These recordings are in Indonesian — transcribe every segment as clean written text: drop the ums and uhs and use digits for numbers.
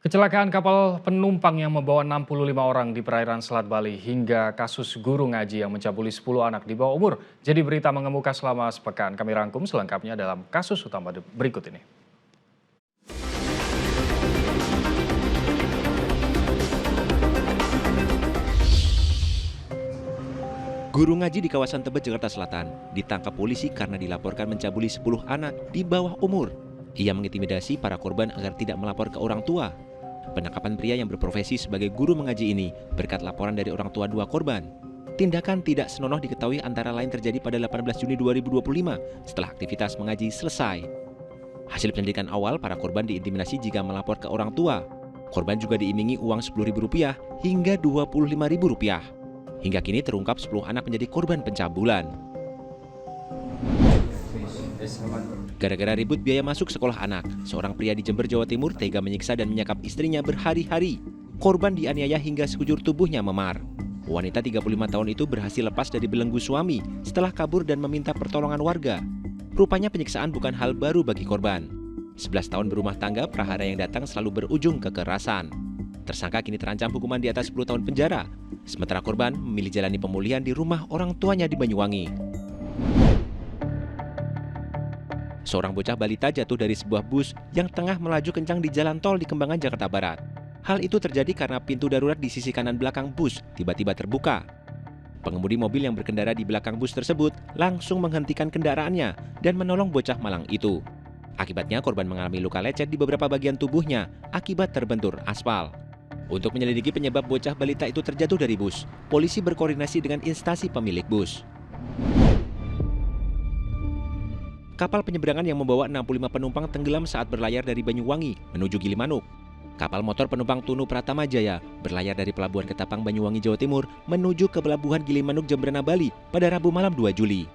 Kecelakaan kapal penumpang yang membawa 65 orang di perairan Selat Bali hingga kasus guru ngaji yang mencabuli 10 anak di bawah umur jadi berita mengemuka selama sepekan. Kami rangkum selengkapnya dalam kasus utama berikut ini. Guru ngaji di kawasan Tebet, Jakarta Selatan ditangkap polisi karena dilaporkan mencabuli 10 anak di bawah umur. Ia mengintimidasi para korban agar tidak melapor ke orang tua. Penangkapan pria yang berprofesi sebagai guru mengaji ini berkat laporan dari orang tua dua korban. Tindakan tidak senonoh diketahui antara lain terjadi pada 18 Juni 2025 setelah aktivitas mengaji selesai. Hasil penyelidikan awal, para korban diintimidasi jika melapor ke orang tua. Korban juga diimingi uang Rp10.000 hingga Rp25.000. Hingga kini terungkap 10 anak menjadi korban pencabulan. Gara-gara ribut biaya masuk sekolah anak, seorang pria di Jember, Jawa Timur tega menyiksa dan menyekap istrinya berhari-hari. Korban dianiaya hingga sekujur tubuhnya memar. Wanita 35 tahun itu berhasil lepas dari belenggu suami setelah kabur dan meminta pertolongan warga. Rupanya penyiksaan bukan hal baru bagi korban. 11 tahun berumah tangga, prahara yang datang selalu berujung kekerasan. Tersangka kini terancam hukuman di atas 10 tahun penjara. Sementara korban memilih jalani pemulihan di rumah orang tuanya di Banyuwangi. Seorang bocah balita jatuh dari sebuah bus yang tengah melaju kencang di jalan tol di Kembangan, Jakarta Barat. Hal itu terjadi karena pintu darurat di sisi kanan belakang bus tiba-tiba terbuka. Pengemudi mobil yang berkendara di belakang bus tersebut langsung menghentikan kendaraannya dan menolong bocah malang itu. Akibatnya korban mengalami luka lecet di beberapa bagian tubuhnya akibat terbentur aspal. Untuk menyelidiki penyebab bocah balita itu terjatuh dari bus, polisi berkoordinasi dengan instansi pemilik bus. Kapal penyeberangan yang membawa 65 penumpang tenggelam saat berlayar dari Banyuwangi menuju Gilimanuk. Kapal motor penumpang Tunu Pratama Jaya berlayar dari Pelabuhan Ketapang, Banyuwangi, Jawa Timur menuju ke Pelabuhan Gilimanuk, Jemberana, Bali pada Rabu malam 2 Juli.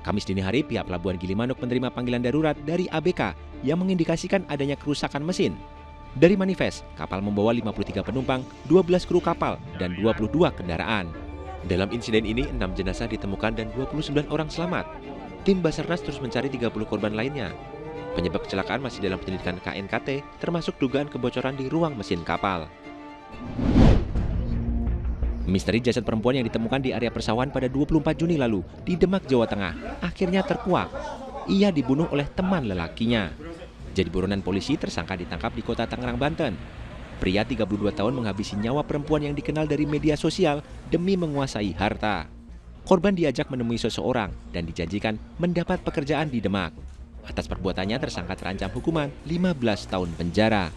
Kamis dini hari, pihak Pelabuhan Gilimanuk menerima panggilan darurat dari ABK yang mengindikasikan adanya kerusakan mesin. Dari manifest, kapal membawa 53 penumpang, 12 kru kapal, dan 22 kendaraan. Dalam insiden ini, 6 jenazah ditemukan dan 29 orang selamat. Tim Basarnas terus mencari 30 korban lainnya. Penyebab kecelakaan masih dalam penyelidikan KNKT, termasuk dugaan kebocoran di ruang mesin kapal. Misteri jasad perempuan yang ditemukan di area persawahan pada 24 Juni lalu di Demak, Jawa Tengah, akhirnya terkuak. Ia dibunuh oleh teman lelakinya. Jadi buronan polisi, tersangka ditangkap di kota Tangerang, Banten. Pria 32 tahun menghabisi nyawa perempuan yang dikenal dari media sosial demi menguasai harta. Korban diajak menemui seseorang dan dijanjikan mendapat pekerjaan di Demak. Atas perbuatannya, tersangka terancam hukuman 15 tahun penjara.